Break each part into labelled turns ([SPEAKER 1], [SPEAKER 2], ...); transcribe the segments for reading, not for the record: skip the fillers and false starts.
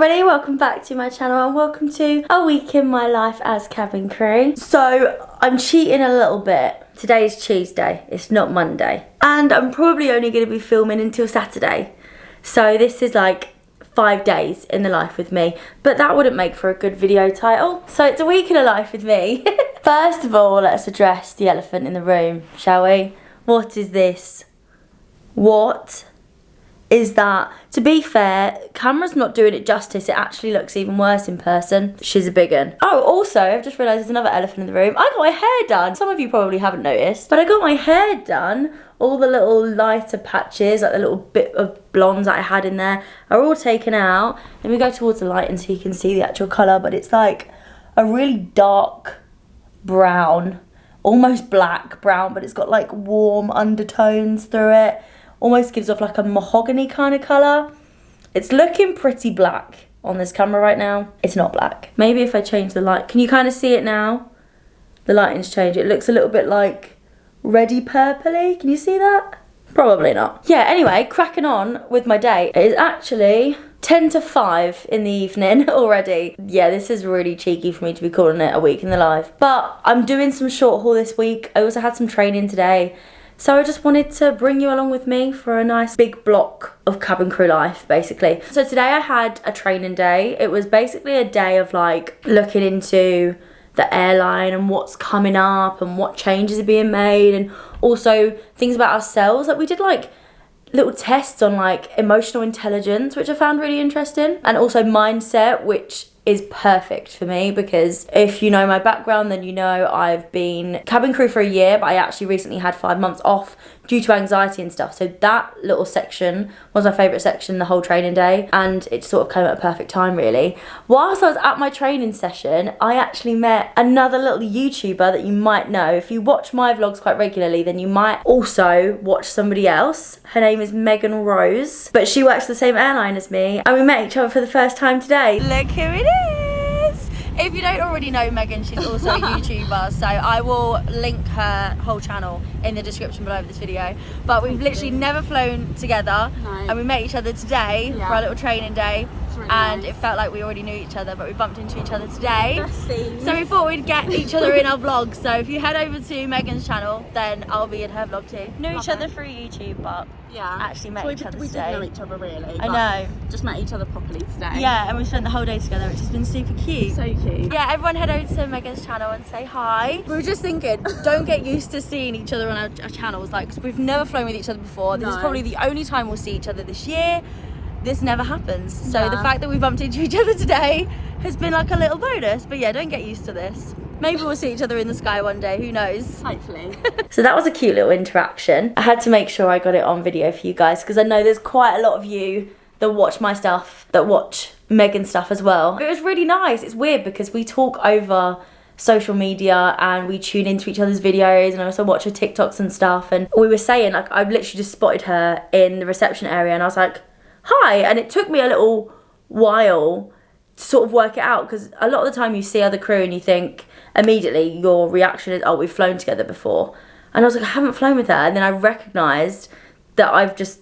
[SPEAKER 1] everybody, welcome back to my channel and welcome to a week in my life as cabin crew. So I'm cheating a little bit. Today is Tuesday, it's not Monday. And I'm probably only going to be filming until Saturday. So this is like 5 days in the life with me. But that wouldn't make for a good video title. So it's a week in a life with me. First of all, let's address the elephant in the room, shall we? What is this? What is that? To be fair, camera's not doing it justice. It actually looks even worse in person. She's a big one. Oh, also, I've just realised there's another elephant in the room. I got my hair done. Some of you probably haven't noticed, but I got my hair done. All the little lighter patches, like the little bit of blondes that I had in there, are all taken out. Let me go towards the light and so you can see the actual colour, but it's like a really dark brown, almost black brown, but it's got like warm undertones through it. Almost gives off like a mahogany kind of colour. It's looking pretty black on this camera right now. It's not black. Maybe if I change the light. Can you kind of see it now? The lighting's changed. It looks a little bit like reddy purpley. Can you see that? Probably not. Yeah, anyway, cracking on with my day. It is actually 10 to 5 in the evening already. Yeah, this is really cheeky for me to be calling it a week in the life. But I'm doing some short haul this week. I also had some training today. So I just wanted to bring you along with me for a nice big block of cabin crew life, basically. So today I had a training day. It was basically a day of like looking into the airline and what's coming up and what changes are being made, and also things about ourselves. Like we did like little tests on like emotional intelligence, which I found really interesting, and also mindset, which is perfect for me because if you know my background, then you know I've been cabin crew for a year, but I actually recently had 5 months off due to anxiety and stuff. So that little section was my favourite section the whole training day, and it sort of came at a perfect time really. Whilst I was at my training session, I actually met another little YouTuber that you might know. If you watch my vlogs quite regularly, then you might also watch somebody else. Her name is Megan Rose, but she works for the same airline as me, and we met each other for the first time today. Look who it is! If you don't already know Megan, she's also a YouTuber, so I will link her whole channel in the description below this video. But we've literally never flown together, and we met each other today for our little training day. Really and nice. It felt like we already knew each other, but we bumped into each other today. So we thought we'd get each other in our vlog. So if you head over to Megan's channel, then I'll be in her vlog too. Knew each other through YouTube, but actually met each other today. We didn't know each other really. I know. Just met each other properly today. Yeah, and we spent the whole day together, which has been super cute. So cute. Yeah, everyone head over to Megan's channel and say hi. We were just thinking, don't get used to seeing each other on our channels, like, because we've never flown with each other before. This is probably the only time we'll see each other this year. This never happens. So the fact that we bumped into each other today has been like a little bonus. But yeah, don't get used to this. Maybe we'll see each other in the sky one day, who knows? Hopefully. So that was a cute little interaction. I had to make sure I got it on video for you guys because I know there's quite a lot of you that watch my stuff, that watch Megan's stuff as well. It was really nice. It's weird because we talk over social media and we tune into each other's videos, and I also watch her TikToks and stuff. And we were saying, like, I literally just spotted her in the reception area and I was like, hi, and it took me a little while to sort of work it out because a lot of the time you see other crew and you think immediately your reaction is, oh, we've flown together before. And I was like, I haven't flown with her. And then I recognised that I've just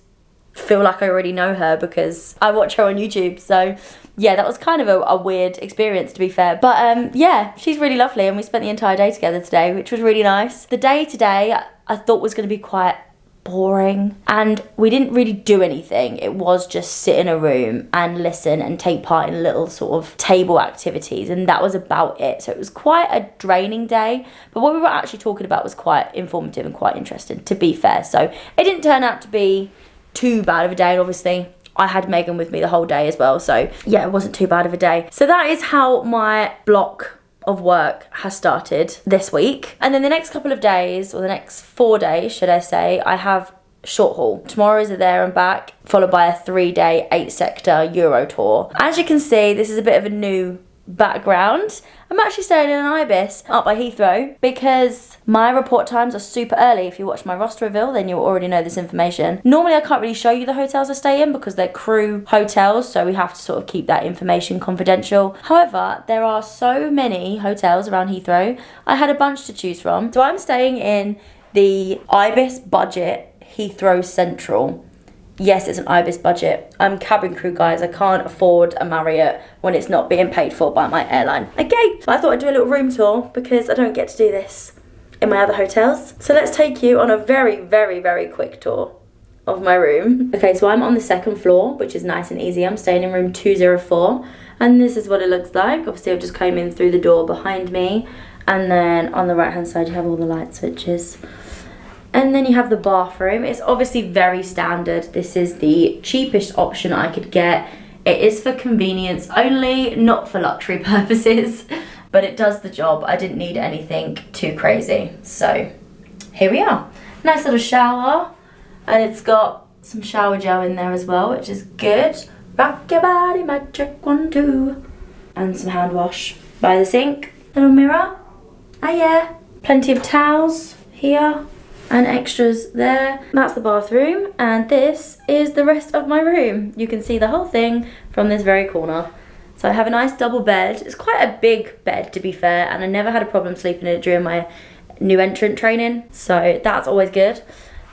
[SPEAKER 1] feel like I already know her because I watch her on YouTube. So yeah, that was kind of a weird experience, to be fair. But yeah, she's really lovely, and we spent the entire day together today, which was really nice. The day today I thought was going to be quite boring, and we didn't really do anything. It was just sit in a room and listen and take part in little sort of table activities, and that was about it. So it was quite a draining day, but what we were actually talking about was quite informative and quite interesting, to be fair. So it didn't turn out to be too bad of a day, and obviously I had Megan with me the whole day as well, so yeah, it wasn't too bad of a day. So that is how my block of work has started this week. And then the next couple of days, or the next 4 days should I say, I have short haul. Tomorrow is a there and back, followed by a 3-day 8-sector Euro tour. As you can see, this is a bit of a new background. I'm actually staying in an Ibis up by Heathrow because my report times are super early. If you watch my roster reveal, then you'll already know this information. Normally I can't really show you the hotels I stay in because they're crew hotels, so we have to sort of keep that information confidential. However, there are so many hotels around Heathrow. I had a bunch to choose from. So I'm staying in the Ibis Budget Heathrow Central Yes, it's an Ibis budget. I'm cabin crew, guys. I can't afford a Marriott when it's not being paid for by my airline. Okay, but I thought I'd do a little room tour because I don't get to do this in my other hotels. So let's take you on a very, very, very quick tour of my room. Okay, so I'm on the second floor, which is nice and easy. I'm staying in room 204, and this is what it looks like. Obviously, I've just came in through the door behind me, and then on the right-hand side, you have all the light switches. And then you have the bathroom. It's obviously very standard. This is the cheapest option I could get. It is for convenience only, not for luxury purposes, but it does the job. I didn't need anything too crazy. So here we are. Nice little shower, and it's got some shower gel in there as well, which is good. Rock your body, magic 1, 2. And some hand wash by the sink. Little mirror. Oh yeah. Plenty of towels here. And extras there. That's the bathroom, and this is the rest of my room. You can see the whole thing from this very corner. So I have a nice double bed. It's quite a big bed, to be fair, and I never had a problem sleeping in it during my new entrant training, so that's always good.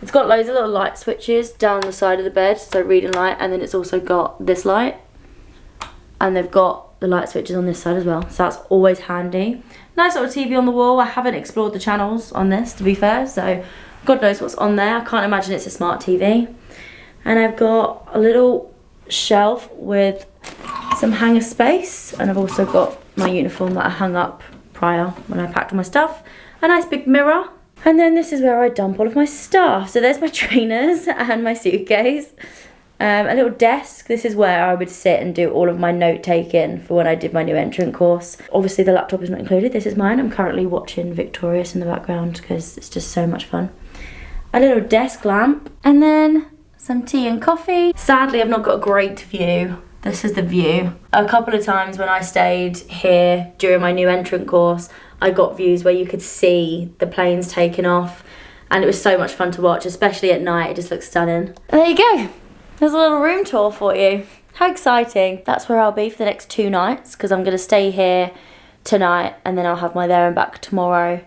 [SPEAKER 1] It's got loads of little light switches down the side of the bed, so reading light, and then it's also got this light, and they've got the light switches on this side as well, so that's always handy. Nice little TV on the wall. I haven't explored the channels on this, to be fair, so God knows what's on there. I can't imagine it's a smart TV. And I've got a little shelf with some hanger space, and I've also got my uniform that I hung up prior when I packed all my stuff. A nice big mirror. And then this is where I dump all of my stuff. So there's my trainers and my suitcase. A little desk. This is where I would sit and do all of my note taking for when I did my new entrant course. Obviously the laptop is not included. This is mine. I'm currently watching Victorious in the background because it's just so much fun. A little desk lamp, and then some tea and coffee. Sadly, I've not got a great view. This is the view. A couple of times when I stayed here during my new entrant course, I got views where you could see the planes taking off, and it was so much fun to watch, especially at night. It just looks stunning. And there you go. There's a little room tour for you. How exciting. That's where I'll be for the next 2 nights, because I'm going to stay here tonight, and then I'll have my there and back tomorrow.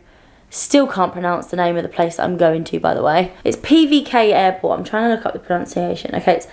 [SPEAKER 1] Still can't pronounce the name of the place that I'm going to, by the way. It's PVK Airport. I'm trying to look up the pronunciation. Okay, it's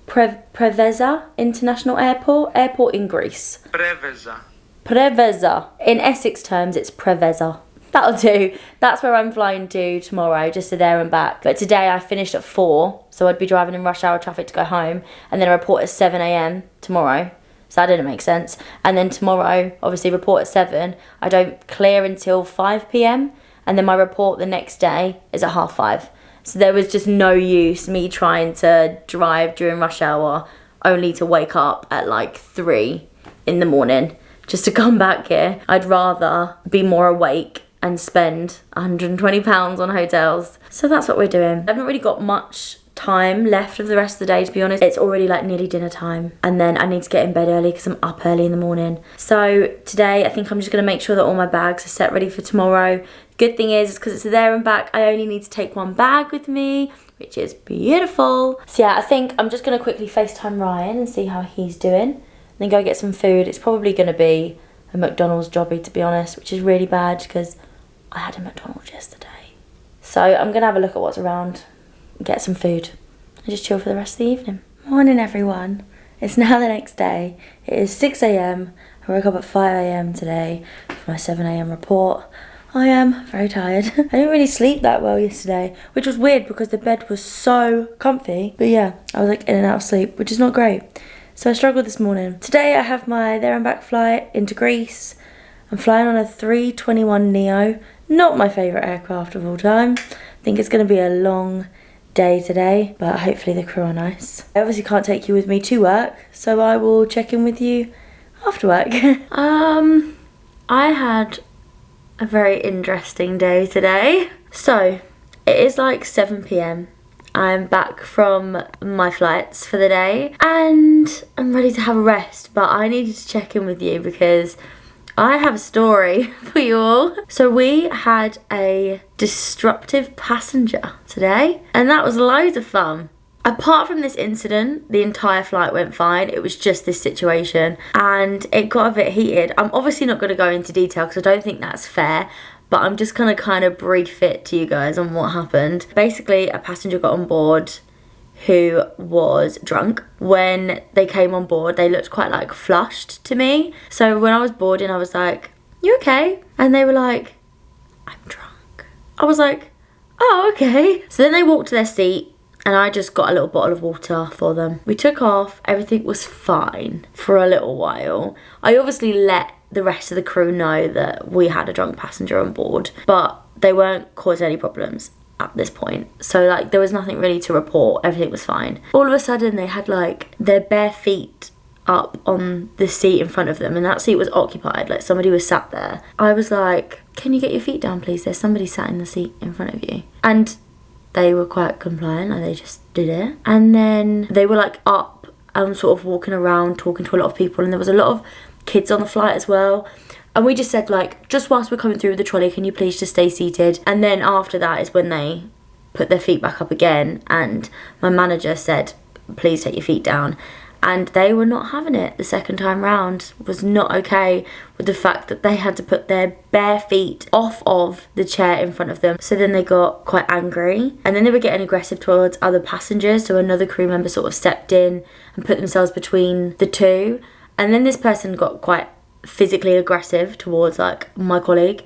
[SPEAKER 1] Preveza International Airport. Airport in Greece.
[SPEAKER 2] Preveza.
[SPEAKER 1] Preveza. In Essex terms, it's Preveza. That'll do. That's where I'm flying to tomorrow, just to there and back. But today I finished at 4, so I'd be driving in rush hour traffic to go home, and then I report at 7 AM tomorrow. So that didn't make sense. And then tomorrow, obviously report at 7. I don't clear until 5 PM. And then my report the next day is at 5:30. So there was just no use me trying to drive during rush hour only to wake up at like 3 in the morning just to come back here. I'd rather be more awake and spend £120 on hotels. So that's what we're doing. I've not really got much time left of the rest of the day, to be honest. It's already like nearly dinner time, and then I need to get in bed early because I'm up early in the morning. So today I think I'm just going to make sure that all my bags are set ready for tomorrow. Good thing is because it's there and back, I only need to take 1 bag with me, which is beautiful. So yeah, I think I'm just going to quickly FaceTime Ryan and see how he's doing, and then go get some food. It's probably going to be a McDonald's jobby, to be honest, which is really bad because I had a McDonald's yesterday. So I'm going to have a look at what's around, get some food, and just chill for the rest of the evening. Morning everyone. It's now the next day. It is 6 AM. I woke up at 5 AM today for my 7 AM report. I am very tired. I didn't really sleep that well yesterday, which was weird because the bed was so comfy. But yeah, I was like in and out of sleep, which is not great. So I struggled this morning. Today I have my there and back flight into Greece. I'm flying on a 321 Neo. Not my favourite aircraft of all time. I think it's going to be a long day today, but hopefully the crew are nice. I obviously can't take you with me to work, so I will check in with you after work. I had a very interesting day today. So it is like 7 PM. I'm back from my flights for the day and I'm ready to have a rest, but I needed to check in with you because I have a story for you all. So we had a disruptive passenger today, and that was loads of fun. Apart from this incident, the entire flight went fine. It was just this situation, and it got a bit heated. I'm obviously not going to go into detail because I don't think that's fair, but I'm just going to kind of brief it to you guys on what happened. Basically, a passenger got on board who was drunk. When they came on board, they looked quite like flushed to me. So when I was boarding, I was like, you okay? And they were like, I'm drunk. I was like, oh, okay. So then they walked to their seat and I just got a little bottle of water for them. We took off, everything was fine for a little while. I obviously let the rest of the crew know that we had a drunk passenger on board, but they weren't causing any problems at this point. So like there was nothing really to report, everything was fine. All of a sudden they had like their bare feet up on the seat in front of them, and that seat was occupied, like somebody was sat there. I was like, can you get your feet down please? There's somebody sat in the seat in front of you. And they were quite compliant, like they just did it. And then they were like up and sort of walking around talking to a lot of people, and there was a lot of kids on the flight as well. And we just said like, just whilst we're coming through with the trolley, can you please just stay seated? And then after that is when they put their feet back up again, and my manager said, please take your feet down. And they were not having it the second time round. Was not okay with the fact that they had to put their bare feet off of the chair in front of them. So then they got quite angry, and then they were getting aggressive towards other passengers. So another crew member sort of stepped in and put themselves between the two. And then this person got quite physically aggressive towards like my colleague,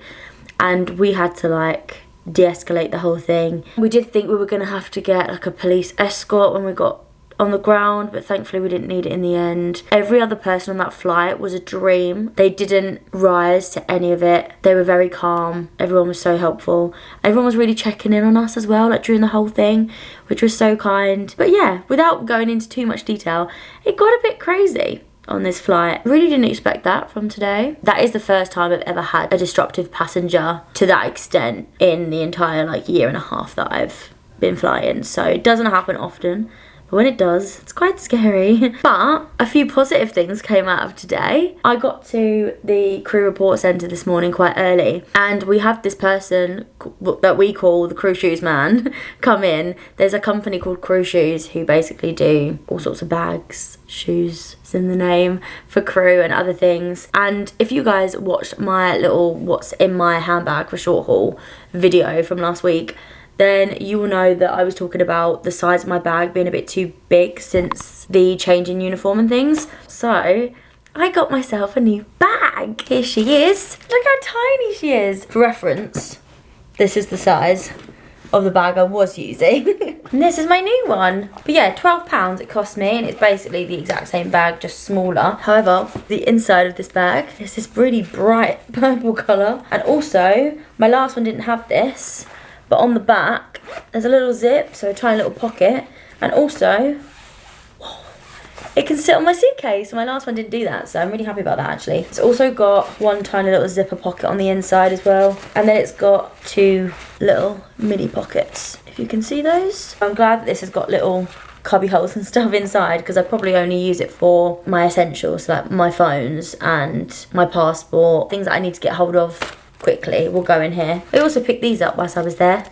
[SPEAKER 1] and we had to like de-escalate the whole thing. We did think we were going to have to get like a police escort when we got on the ground, but thankfully we didn't need it in the end. Every other person on that flight was a dream. They didn't rise to any of it. They were very calm. Everyone was so helpful. Everyone was really checking in on us as well, like during the whole thing, which was so kind. But yeah, without going into too much detail, it got a bit crazy on this flight. Really didn't expect that from today. That is the first time I've ever had a disruptive passenger to that extent in the entire like year and a half that I've been flying. So it doesn't happen often. But when it does, it's quite scary. But a few positive things came out of today. I got to the crew report centre this morning quite early, and we have this person that we call the crew shoes man come in. There's a company called Crew Shoes who basically do all sorts of bags, shoes is in the name, for crew and other things. And if you guys watched my little what's in my handbag for short haul video from last week, then you will know that I was talking about the size of my bag being a bit too big since the change in uniform and things. So I got myself a new bag. Here she is. Look how tiny she is. For reference, this is the size of the bag I was using. And this is my new one. But yeah, £12 it cost me, and it's basically the exact same bag, just smaller. However, the inside of this bag is this really bright purple colour. And also, my last one didn't have this, but on the back, there's a little zip, so a tiny little pocket. And also, it can sit on my suitcase. My last one didn't do that, so I'm really happy about that actually. It's also got one tiny little zipper pocket on the inside as well. And then it's got two little mini pockets, if you can see those. I'm glad that this has got little cubby holes and stuff inside, because I probably only use it for my essentials, like my phones and my passport. Things that I need to get hold of quickly will go in here. I also picked these up whilst I was there.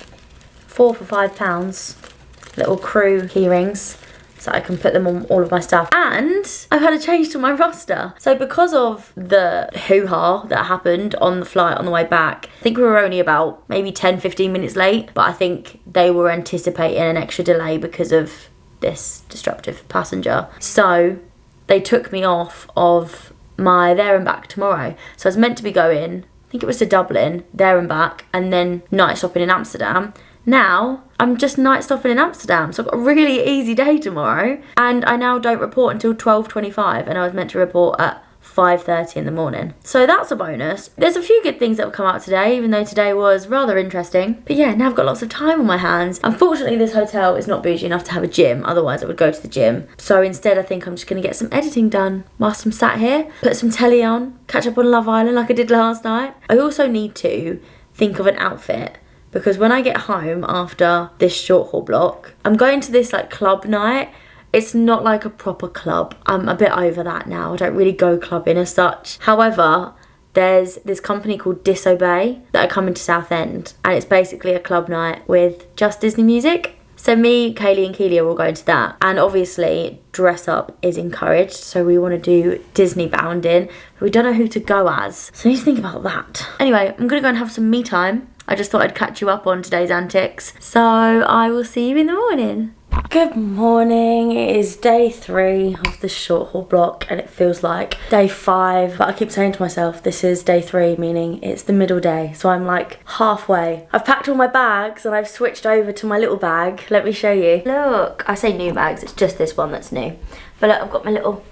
[SPEAKER 1] 4 for £5. Little crew key rings, so I can put them on all of my stuff. And I've had a change to my roster. So because of the hoo-ha that happened on the flight on the way back, I think we were only about maybe 10-15 minutes late, but I think they were anticipating an extra delay because of this disruptive passenger. So they took me off of my there and back tomorrow. So I was meant to be going, I think it was to Dublin, there and back, and then night stopping in Amsterdam. Now, I'm just night stopping in Amsterdam, so I've got a really easy day tomorrow, and I now don't report until 12:25, and I was meant to report at 5:30 in the morning. So that's a bonus. There's a few good things that have come out today, even though today was rather interesting. But yeah, now I've got lots of time on my hands. Unfortunately, this hotel is not bougie enough to have a gym, otherwise I would go to the gym. So instead, I think I'm just going to get some editing done whilst I'm sat here, put some telly on, catch up on Love Island like I did last night. I also need to think of an outfit, because when I get home after this short haul block, I'm going to this like club night. It's not like a proper club. I'm a bit over that now. I don't really go clubbing as such. However, there's this company called Disobey that are coming to Southend, and it's basically a club night with just Disney music. So me, Kaylee and Keely are all going to that. And obviously dress up is encouraged. So we want to do Disney bounding. But we don't know who to go as. So I need to think about that. Anyway, I'm going to go and have some me time. I just thought I'd catch you up on today's antics. So I will see you in the morning. Good morning. It is day 3 of the short haul block and it feels like day 5, but I keep saying to myself this is day 3, meaning it's the middle day, so I'm like halfway. I've packed all my bags and I've switched over to my little bag. Let me show you. Look, I say new bags, it's just this one that's new, but look, I've got my little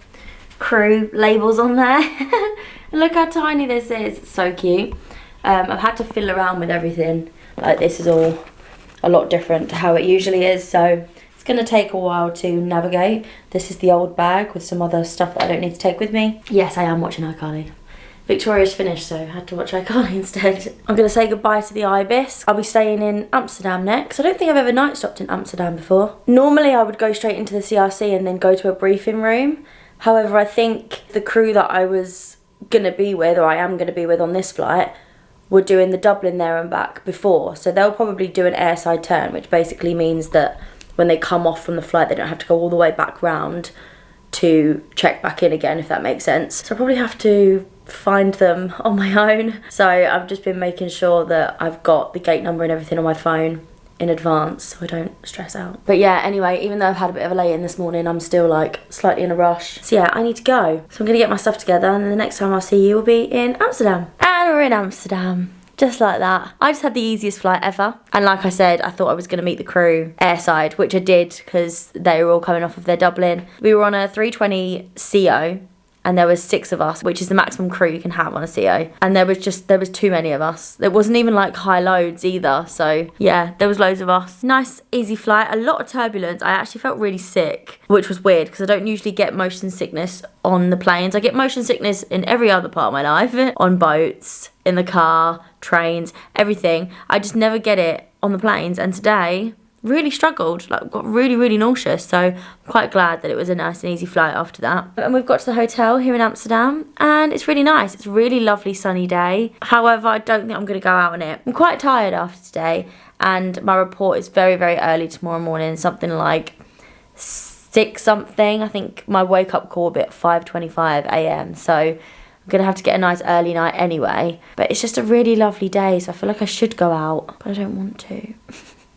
[SPEAKER 1] crew labels on there. And look how tiny this is. It's so cute. I've had to fiddle around with everything. Like, this is all a lot different to how it usually is, so it's gonna take a while to navigate. This is the old bag with some other stuff that I don't need to take with me. Yes, I am watching iCarly. Victoria's finished, so I had to watch iCarly instead. I'm gonna say goodbye to the Ibis. I'll be staying in Amsterdam next. I don't think I've ever night stopped in Amsterdam before. Normally I would go straight into the CRC and then go to a briefing room. However, I think the crew that I was gonna be with, or I am gonna be with on this flight, were doing the Dublin there and back before. So they'll probably do an airside turn, which basically means that when they come off from the flight, they don't have to go all the way back round to check back in again, if that makes sense. So I probably have to find them on my own. So I've just been making sure that I've got the gate number and everything on my phone in advance so I don't stress out. But yeah, anyway, even though I've had a bit of a lay-in this morning, I'm still like slightly in a rush. So yeah, I need to go. So I'm gonna get my stuff together and then the next time I'll see you will be in Amsterdam. And we're in Amsterdam. Just like that. I just had the easiest flight ever. And like I said, I thought I was going to meet the crew airside, which I did because they were all coming off of their Dublin. We were on a 320 CO and there was 6 of us, which is the maximum crew you can have on a CO. And there was too many of us. There wasn't even like high loads either. So yeah, there was loads of us. Nice, easy flight, a lot of turbulence. I actually felt really sick, which was weird because I don't usually get motion sickness on the planes. I get motion sickness in every other part of my life, on boats, in the car, trains, everything. I just never get it on the planes, and today really struggled, like got really nauseous, so I'm quite glad that it was a nice and easy flight after that. And we've got to the hotel here in Amsterdam and it's really nice. It's a really lovely sunny day. However, I don't think I'm going to go out on it. I'm quite tired after today and my report is very early tomorrow morning, something like 6 something. I think my wake up call will be at 5:25 a.m. so I'm going to have to get a nice early night anyway. But it's just a really lovely day, so I feel like I should go out, but I don't want to.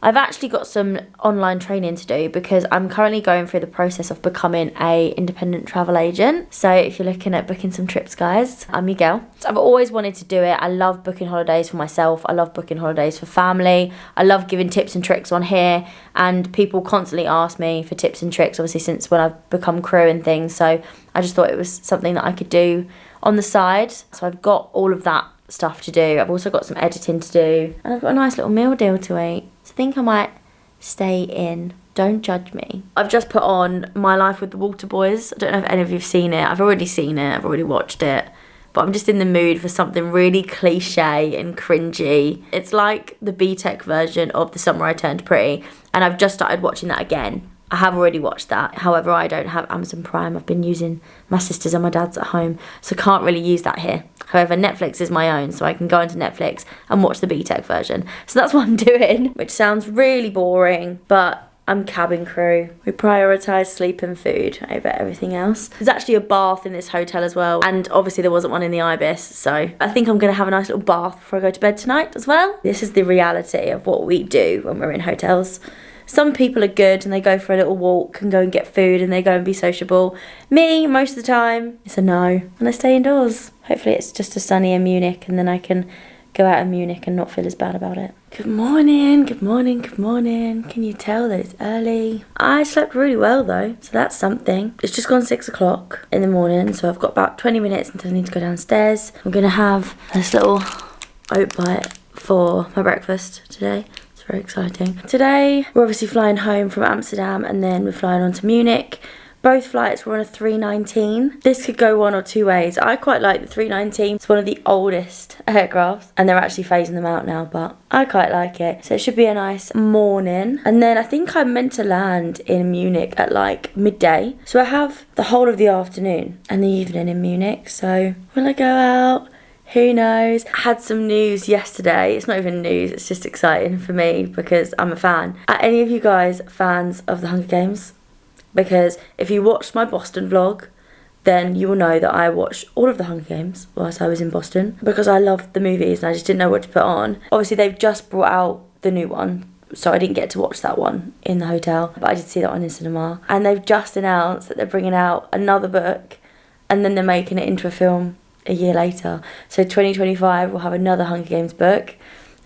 [SPEAKER 1] I've actually got some online training to do because I'm currently going through the process of becoming a independent travel agent. So if you're looking at booking some trips, guys, I'm your girl. So I've always wanted to do it. I love booking holidays for myself. I love booking holidays for family. I love giving tips and tricks on here, and people constantly ask me for tips and tricks, obviously since when I've become crew and things. So I just thought it was something that I could do on the side. So I've got all of that stuff to do. I've also got some editing to do, and I've got a nice little meal deal to eat. So I think I might stay in. Don't judge me. I've just put on My Life with the Water Boys. I don't know if any of you've seen it. I've already seen it. I've already watched it. But I'm just in the mood for something really cliche and cringy. It's like the B-Tech version of The Summer I Turned Pretty, and I've just started watching that again. I have already watched that. However, I don't have Amazon Prime. I've been using my sister's and my dad's at home, so can't really use that here. However, Netflix is my own, so I can go into Netflix and watch the B-Tech version. So that's what I'm doing, which sounds really boring, but I'm cabin crew. We prioritise sleep and food over everything else. There's actually a bath in this hotel as well, and obviously there wasn't one in the Ibis, so I think I'm going to have a nice little bath before I go to bed tonight as well. This is the reality of what we do when we're in hotels. Some people are good and they go for a little walk and go and get food and they go and be sociable. Me, most of the time, it's a no. And I stay indoors. Hopefully it's just a sunny in Munich and then I can go out in Munich and not feel as bad about it. Good morning, good morning, good morning. Can you tell that it's early? I slept really well though, so that's something. It's just gone 6 o'clock in the morning, so I've got about 20 minutes until I need to go downstairs. I'm gonna have this little oat bite for my breakfast today. Very exciting. Today we're obviously flying home from Amsterdam and then we're flying on to Munich. Both flights were on a 319. This could go one or two ways. I quite like the 319. It's one of the oldest aircrafts and they're actually phasing them out now, but I quite like it. So it should be a nice morning. And then I think I'm meant to land in Munich at like midday. So I have the whole of the afternoon and the evening in Munich. So will I go out? Who knows? I had some news yesterday. It's not even news, it's just exciting for me because I'm a fan. Are any of you guys fans of the Hunger Games? Because if you watched my Boston vlog, then you will know that I watched all of the Hunger Games whilst I was in Boston because I loved the movies and I just didn't know what to put on. Obviously they've just brought out the new one so I didn't get to watch that one in the hotel, but I did see that one in cinema. And they've just announced that they're bringing out another book, and then they're making it into a film a year later. So 2025 we'll have another Hunger Games book,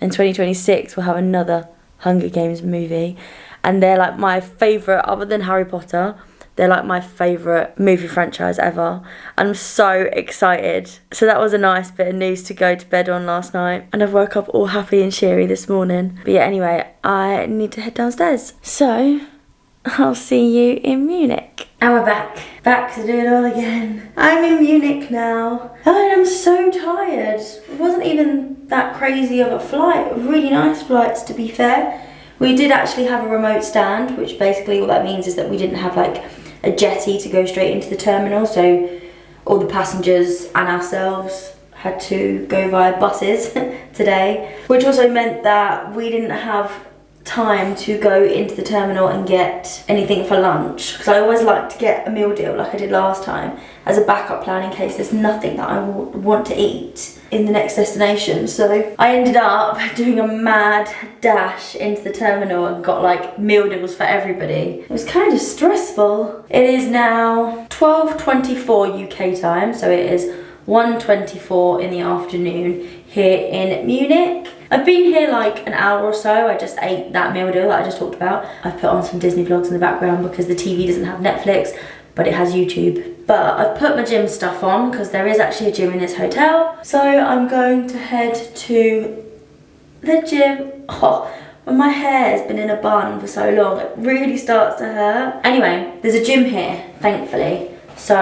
[SPEAKER 1] and 2026 we'll have another Hunger Games movie. And they're like my favourite, other than Harry Potter, they're like my favourite movie franchise ever. I'm so excited. So that was a nice bit of news to go to bed on last night. And I've woke up all happy and cheery this morning. But yeah, anyway, I need to head downstairs. So I'll see you in Munich. And we're back. Back to do it all again. I'm in Munich now. I am so tired. It wasn't even that crazy of a flight. Really nice flights, to be fair. We did actually have a remote stand, which basically all that means is that we didn't have like a jetty to go straight into the terminal, so all the passengers and ourselves had to go via buses today, which also meant that we didn't have time to go into the terminal and get anything for lunch, because I always like to get a meal deal like I did last time as a backup plan in case there's nothing that I want to eat in the next destination. So I ended up doing a mad dash into the terminal and got like meal deals for everybody. It was kind of stressful. It is now 12:24 UK time, so it is 1:24 in the afternoon here in Munich. I've been here like an hour or so. I just ate that meal deal that I just talked about. I've put on some Disney vlogs in the background because the TV doesn't have Netflix, but it has YouTube. But I've put my gym stuff on because there is actually a gym in this hotel. So I'm going to head to the gym. Oh, when my hair has been in a bun for so long, it really starts to hurt. Anyway, there's a gym here, thankfully. So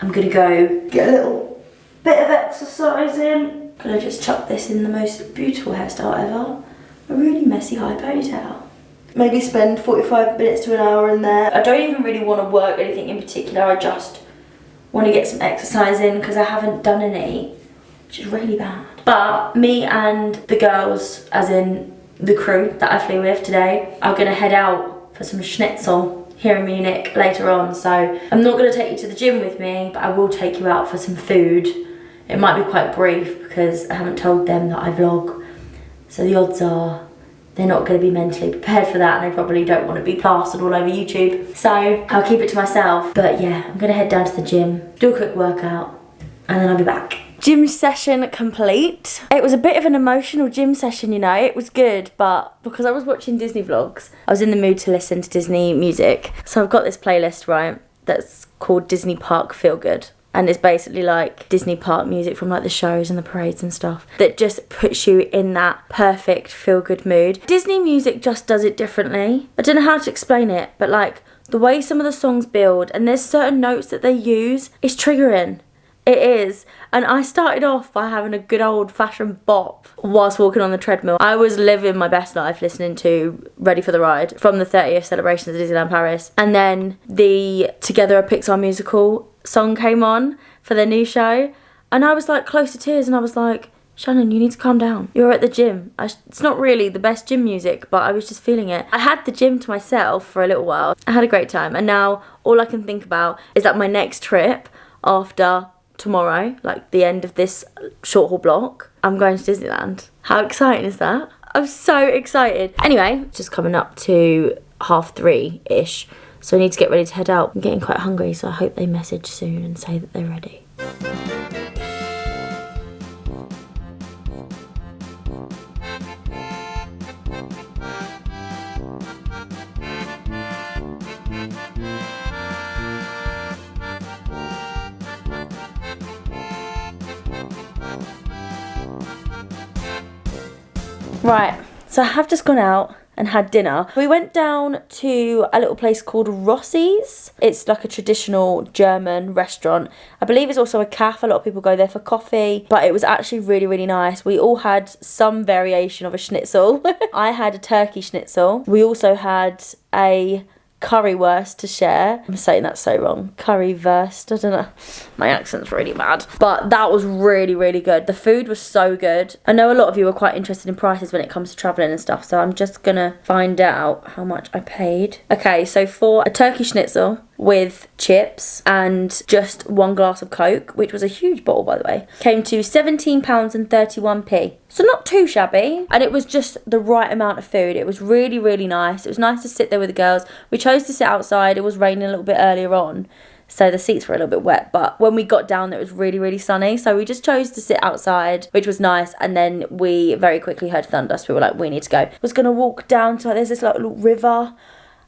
[SPEAKER 1] I'm gonna go get a little bit of exercise in. Gonna just chuck this in the most beautiful hairstyle ever. A really messy high ponytail. Maybe spend 45 minutes to an hour in there. I don't even really want to work anything in particular. I just want to get some exercise in because I haven't done any, which is really bad. But me and the girls, as in the crew that I flew with today, are gonna head out for some schnitzel here in Munich later on. So I'm not gonna take you to the gym with me, but I will take you out for some food. It might be quite brief because I haven't told them that I vlog. So the odds are they're not going to be mentally prepared for that, and they probably don't want to be plastered all over YouTube. So I'll keep it to myself. But yeah, I'm going to head down to the gym, do a quick workout, and then I'll be back. Gym session complete. It was a bit of an emotional gym session, you know. It was good, but because I was watching Disney vlogs, I was in the mood to listen to Disney music. So I've got this playlist, right, that's called Disney Park Feel Good. And it's basically like Disney park music from like the shows and the parades and stuff that just puts you in that perfect feel-good mood. Disney music just does it differently. I don't know how to explain it, but like the way some of the songs build and there's certain notes that they use, it's triggering. It is. And I started off by having a good old-fashioned bop whilst walking on the treadmill. I was living my best life listening to Ready for the Ride from the 30th celebrations of Disneyland Paris. And then the Together a Pixar Musical song came on for their new show. And I was like close to tears and I was like, Shannon, you need to calm down. You're at the gym. It's not really the best gym music, but I was just feeling it. I had the gym to myself for a little while. I had a great time. And now all I can think about is that my next trip after tomorrow, like the end of this short haul block, I'm going to Disneyland. How exciting is that? I'm so excited. Anyway, just coming up to 3:30-ish, so I need to get ready to head out. I'm getting quite hungry, so I hope they message soon and say that they're ready. Right, so I have just gone out and had dinner. We went down to a little place called Rossi's. It's like a traditional German restaurant. I believe it's also a cafe. A lot of people go there for coffee, but it was actually really, really nice. We all had some variation of a schnitzel. I had a turkey schnitzel. We also had a currywurst to share. I'm saying that so wrong. Currywurst. I don't know. My accent's really bad. But that was really, really good. The food was so good. I know a lot of you are quite interested in prices when it comes to travelling and stuff, so I'm just gonna find out how much I paid. Okay, so for a turkey schnitzel, with chips and just 1 glass of Coke, which was a huge bottle by the way, came to £17.31. So not too shabby, and it was just the right amount of food. It was really, really nice. It was nice to sit there with the girls. We chose to sit outside. It was raining a little bit earlier on, so the seats were a little bit wet, but when we got down it was really, really sunny, so we just chose to sit outside, which was nice. And then we very quickly heard thunder, so we were like, we need to go. I was gonna walk down to, like, there's this like little river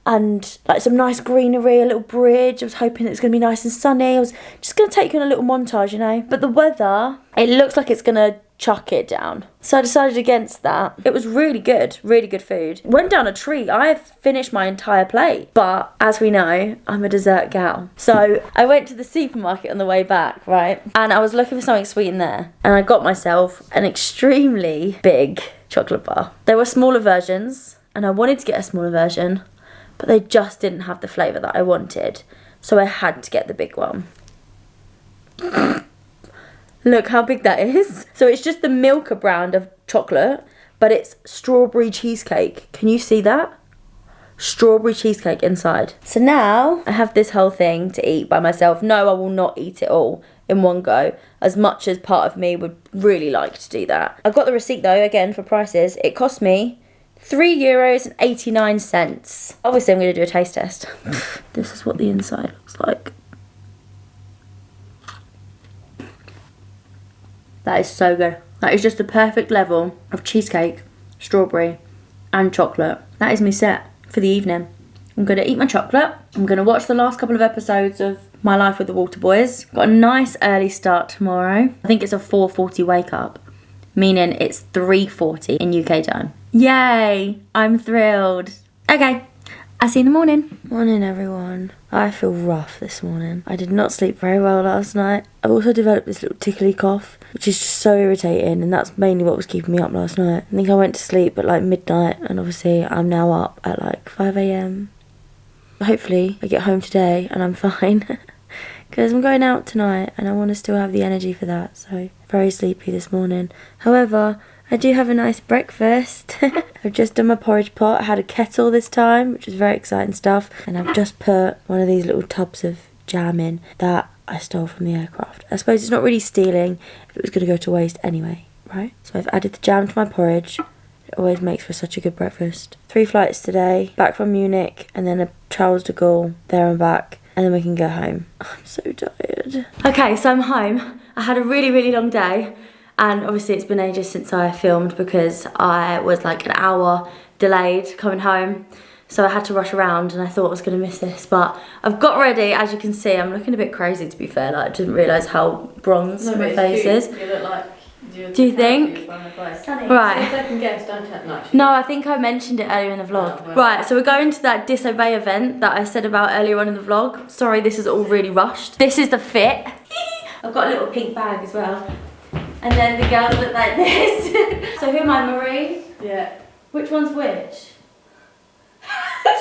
[SPEAKER 1] and like some nice greenery, a little bridge. I was hoping it was gonna be nice and sunny. I was just gonna take you on a little montage, you know, but the weather, it looks like it's gonna chuck it down, so I decided against that. It was really good food. Went down a treat. I finished my entire plate, but as we know, I'm a dessert gal, so I went to the supermarket on the way back, right, and I was looking for something sweet in there, and I got myself an extremely big chocolate bar. There were smaller versions and I wanted to get a smaller version, but they just didn't have the flavour that I wanted, so I had to get the big one. Look how big that is. So it's just the Milka brand of chocolate, but it's strawberry cheesecake. Can you see that? Strawberry cheesecake inside. So now I have this whole thing to eat by myself. No, I will not eat it all in one go, as much as part of me would really like to do that. I've got the receipt though, again, for prices. It cost me €3.89. Obviously I'm going to do a taste test. This is what the inside looks like. That is so good. That is just the perfect level of cheesecake, strawberry and chocolate. That is me set for the evening. I'm going to eat my chocolate. I'm going to watch the last couple of episodes of My Life with the Water Boys. Got a nice early start tomorrow. I think it's a 4:40 wake up, meaning it's 3:40 in UK time. Yay! I'm thrilled. Okay, I'll see you in the morning. Morning everyone. I feel rough this morning. I did not sleep very well last night. I've also developed this little tickly cough, which is just so irritating, and that's mainly what was keeping me up last night. I think I went to sleep at like midnight, and obviously I'm now up at like 5 AM. Hopefully I get home today and I'm fine, because I'm going out tonight and I want to still have the energy for that, so very sleepy this morning. However, I do have a nice breakfast. I've just done my porridge pot. I had a kettle this time, which is very exciting stuff. And I've just put one of these little tubs of jam in that I stole from the aircraft. I suppose it's not really stealing if it was going to go to waste anyway, right? So I've added the jam to my porridge. It always makes for such a good breakfast. 3 flights today, back from Munich, and then a Charles de Gaulle, there and back. And then we can go home. I'm so tired. Okay, so I'm home. I had a really, really long day. And obviously it's been ages since I filmed because I was like an hour delayed coming home. So I had to rush around and I thought I was going to miss this. But I've got ready, as you can see. I'm looking a bit crazy, to be fair. Like, I didn't realise how bronze my face is. You look like... Do you think? Right.
[SPEAKER 2] Second guess, don't no.
[SPEAKER 1] No, I think I mentioned it earlier in the vlog. Oh, well. Right, so we're going to that Disobey event that I said about earlier on in the vlog. Sorry, this is all really rushed. This is the fit. I've got a little pink bag as well. And then the girls look like this. So who am I, Marie?
[SPEAKER 2] Yeah.
[SPEAKER 1] Which one's which?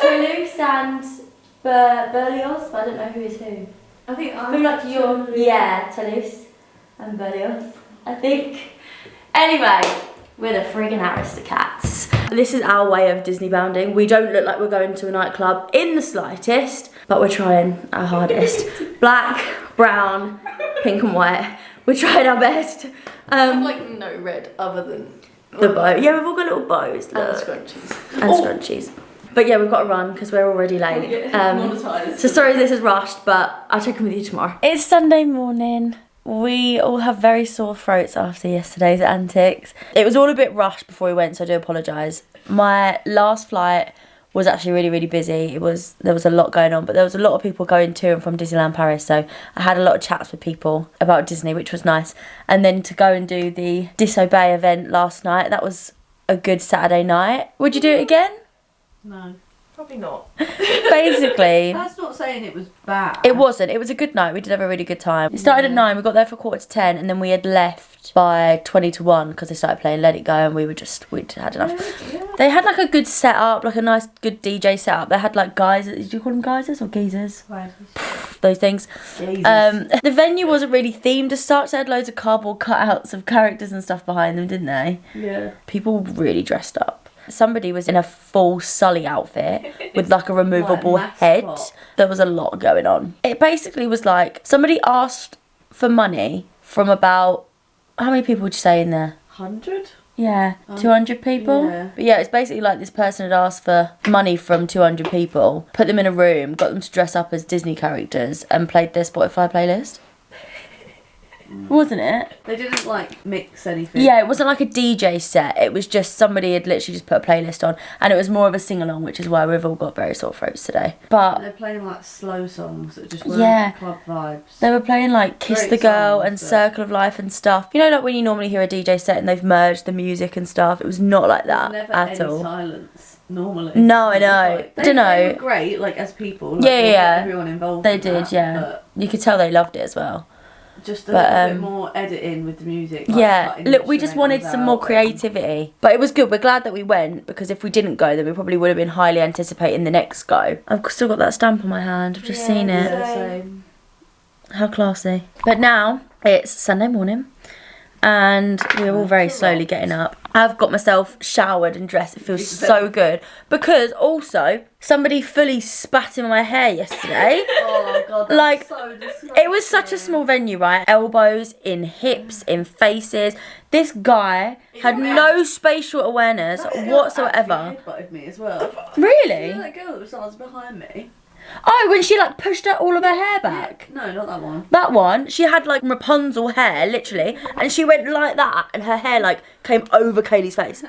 [SPEAKER 1] Toulouse and Berlioz, but I don't know who is who.
[SPEAKER 2] I think
[SPEAKER 1] I feel like you're... Yeah, Toulouse and Berlioz, I think. Anyway, we're the friggin' aristocrats. This is our way of Disney bounding. We don't look like we're going to a nightclub in the slightest, but we're trying our hardest. Black, brown, pink and white. We're trying our best.
[SPEAKER 2] I have like no red other than
[SPEAKER 1] the bow. Yeah, we've all got little bows.
[SPEAKER 2] And scrunchies.
[SPEAKER 1] And scrunchies. But yeah, we've got to run because we're already late. So sorry this is rushed, but I'll check in with you tomorrow. It's Sunday morning. We all have very sore throats after yesterday's antics. It was all a bit rushed before we went, so I do apologise. My last flight was actually really, really busy. There was a lot going on, but there was a lot of people going to and from Disneyland Paris, so I had a lot of chats with people about Disney, which was nice. And then to go and do the Disobey event last night, that was a good Saturday night. Would you do it again?
[SPEAKER 2] No, probably not.
[SPEAKER 1] Basically.
[SPEAKER 2] That's not saying it was bad.
[SPEAKER 1] It wasn't. It was a good night. We did have a really good time. It started at 9, we got there for 9:45, and then we had left by 1:50 because they started playing Let It Go, and we'd had enough. Yeah. They had like a good setup, like a nice good DJ setup. They had like geysers. Did you call them geysers or geezers? Those things. The venue wasn't really themed as such. They had loads of cardboard cutouts of characters and stuff behind them, didn't they?
[SPEAKER 2] Yeah.
[SPEAKER 1] People really dressed up. somebody was in a full Sully outfit with like a removable
[SPEAKER 2] Like
[SPEAKER 1] head.
[SPEAKER 2] mascot.
[SPEAKER 1] There was a lot going on. It basically was like somebody asked for money from about, how many people would you say in there?
[SPEAKER 2] 100?
[SPEAKER 1] Yeah, 200 people.
[SPEAKER 2] yeah.
[SPEAKER 1] But yeah, it's basically like this person had asked for money from 200 people, put them in a room, got them to dress up as Disney characters, and played their Spotify playlist. Wasn't it?
[SPEAKER 2] They didn't like mix anything.
[SPEAKER 1] Yeah, it wasn't like a DJ set. It was just somebody had literally just put a playlist on, and it was more of a sing along, which is why we've all got very sore throats today. But
[SPEAKER 2] They're playing like slow songs that just weren't
[SPEAKER 1] Yeah.
[SPEAKER 2] club vibes.
[SPEAKER 1] they were playing like Kiss
[SPEAKER 2] Great
[SPEAKER 1] the Girl
[SPEAKER 2] songs,
[SPEAKER 1] and
[SPEAKER 2] but-
[SPEAKER 1] Circle of Life and stuff. You know, like when you normally hear a DJ set and they've merged the music and stuff. It was not like that
[SPEAKER 2] There's never
[SPEAKER 1] at
[SPEAKER 2] any
[SPEAKER 1] all.
[SPEAKER 2] silence normally.
[SPEAKER 1] No, I
[SPEAKER 2] It was
[SPEAKER 1] know.
[SPEAKER 2] like-
[SPEAKER 1] I don't know.
[SPEAKER 2] They were great, like as people. Like,
[SPEAKER 1] Yeah,
[SPEAKER 2] they got
[SPEAKER 1] yeah.
[SPEAKER 2] Everyone involved.
[SPEAKER 1] They
[SPEAKER 2] in
[SPEAKER 1] did,
[SPEAKER 2] that,
[SPEAKER 1] yeah.
[SPEAKER 2] But
[SPEAKER 1] You could tell they loved it as well.
[SPEAKER 2] just a
[SPEAKER 1] But,
[SPEAKER 2] little bit
[SPEAKER 1] um,
[SPEAKER 2] more editing with the music. Like
[SPEAKER 1] Yeah,
[SPEAKER 2] cutting
[SPEAKER 1] look, we just wanted
[SPEAKER 2] instrumentals
[SPEAKER 1] some more
[SPEAKER 2] out
[SPEAKER 1] creativity. But it was good. We're glad that we went, because if we didn't go, then we probably would have been highly anticipating the next go. I've still got that stamp on my hand. I've just seen
[SPEAKER 2] and-
[SPEAKER 1] it.
[SPEAKER 2] Yeah, same.
[SPEAKER 1] How classy. But now it's Sunday morning and we're all very slowly getting up. I've got myself showered and dressed. It feels so good. Because also, somebody fully spat in my hair yesterday.
[SPEAKER 2] Oh god, that's
[SPEAKER 1] Like,
[SPEAKER 2] so disgusting.
[SPEAKER 1] It was such a small venue, right? Elbows, in hips, in faces. This guy had no spatial awareness whatsoever.
[SPEAKER 2] Actually headbutted me as well.
[SPEAKER 1] Really?
[SPEAKER 2] You know that girl that was behind me?
[SPEAKER 1] Oh, when she like pushed her, all of her hair back.
[SPEAKER 2] No, not that one.
[SPEAKER 1] That one, she had like Rapunzel hair, literally, and she went like that, and her hair like came over Kaylee's face.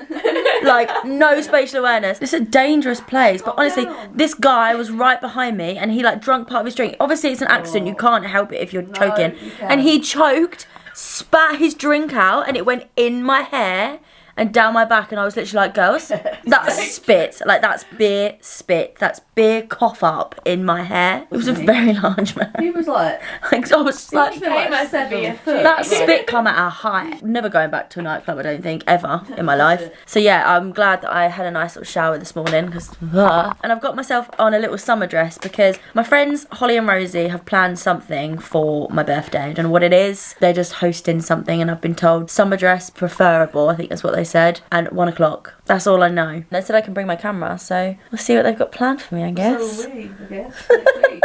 [SPEAKER 1] Like, no spatial awareness. It's a dangerous place, but honestly, this guy was right behind me, and he like drunk part of his drink. Obviously, it's an accident, you can't help it if you're choking.
[SPEAKER 2] you
[SPEAKER 1] And
[SPEAKER 2] can't.
[SPEAKER 1] he choked, spat his drink out, and it went in my hair and down my back, and I was literally like, girls, that's spit. Like, that's beer spit. That's beer cough up in my hair. It was a very large man.
[SPEAKER 2] He was like,
[SPEAKER 1] Like, I was like,
[SPEAKER 2] like 7 foot.
[SPEAKER 1] that spit come at a height. Never going back to a nightclub, I don't think, ever in my life. So yeah, I'm glad that I had a nice little shower this morning, because and I've got myself on a little summer dress because my friends Holly and Rosie have planned something for my birthday. I don't know what it is. They're just hosting something, and I've been told summer dress preferable, I think that's what they said, and 1 o'clock. That's all I know. They said I can bring my camera, so we'll see what they've got planned for me, I guess.
[SPEAKER 2] So we, I guess, next week.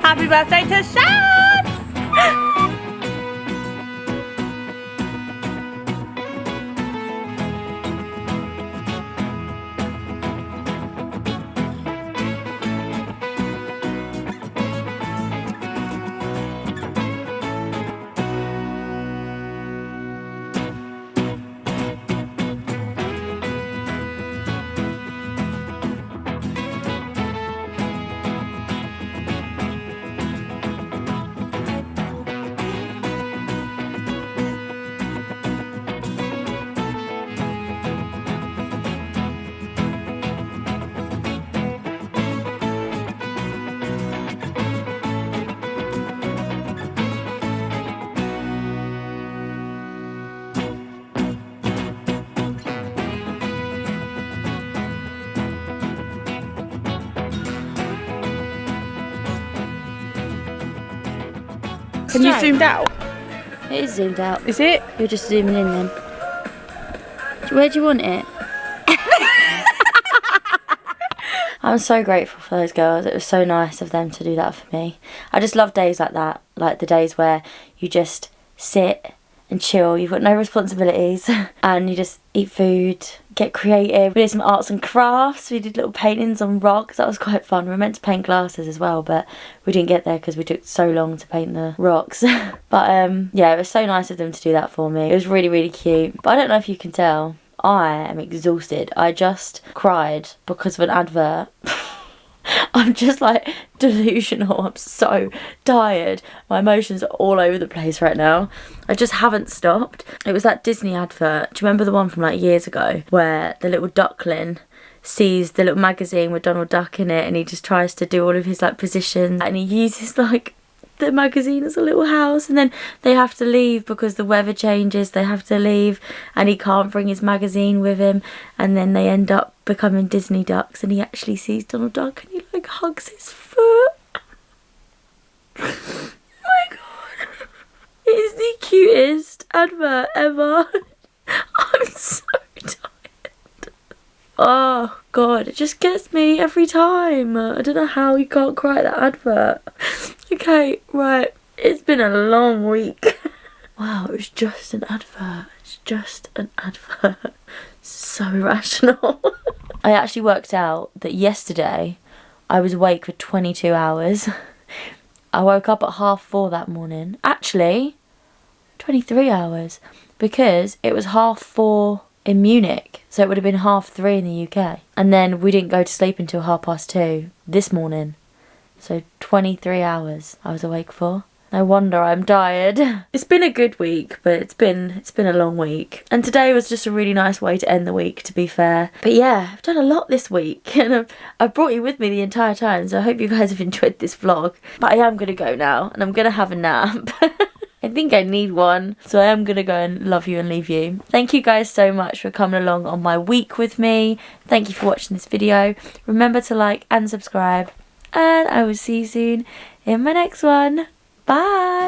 [SPEAKER 1] Happy birthday to Shan!
[SPEAKER 3] Can you zoomed out?
[SPEAKER 1] It is zoomed out.
[SPEAKER 3] Is it?
[SPEAKER 1] You're just zooming in then. Where do you want it? I'm so grateful for those girls. It was so nice of them to do that for me. I just love days like that. Like the days where you just sit and chill. You've got no responsibilities and you just eat food, get creative. We did some arts and crafts. We did little paintings on rocks. That was quite fun. We were meant to paint glasses as well, but we didn't get there because we took so long to paint the rocks. But yeah, it was so nice of them to do that for me. It was really, really cute. But I don't know if you can tell, I am exhausted. I just cried because of an advert. I'm just like delusional. I'm so tired. My emotions are all over the place right now. I just haven't stopped. It was that Disney advert. Do you remember the one from like years ago where the little duckling sees the little magazine with Donald Duck in it and he just tries to do all of his like positions and he uses like the magazine as a little house, and then they have to leave because the weather changes. They have to leave and he can't bring his magazine with him, and then they end up becoming Disney ducks, and he actually sees Donald Duck and he like hugs his foot. Oh my god, it is the cutest advert ever. I'm so tired. Oh god, it just gets me every time. I don't know how you can't cry at that advert. Okay, right, it's been a long week. Wow, it was just an advert. It's just an advert. So irrational. I actually worked out that yesterday I was awake for 22 hours. I woke up at 4:30 that morning. Actually, 23 hours. Because it was 4:30 in Munich. So it would have been 3:30 in the UK. And then we didn't go to sleep until 2:30 this morning. So 23 hours I was awake for. No wonder I'm tired. It's been a good week, but it's been a long week. And today was just a really nice way to end the week, to be fair. But yeah, I've done a lot this week, and I've brought you with me the entire time, so I hope you guys have enjoyed this vlog. But I am gonna go now, and I'm gonna have a nap. I think I need one, so I am gonna go and love you and leave you. Thank you guys so much for coming along on my week with me. Thank you for watching this video. Remember to like and subscribe, and I will see you soon in my next one. Bye!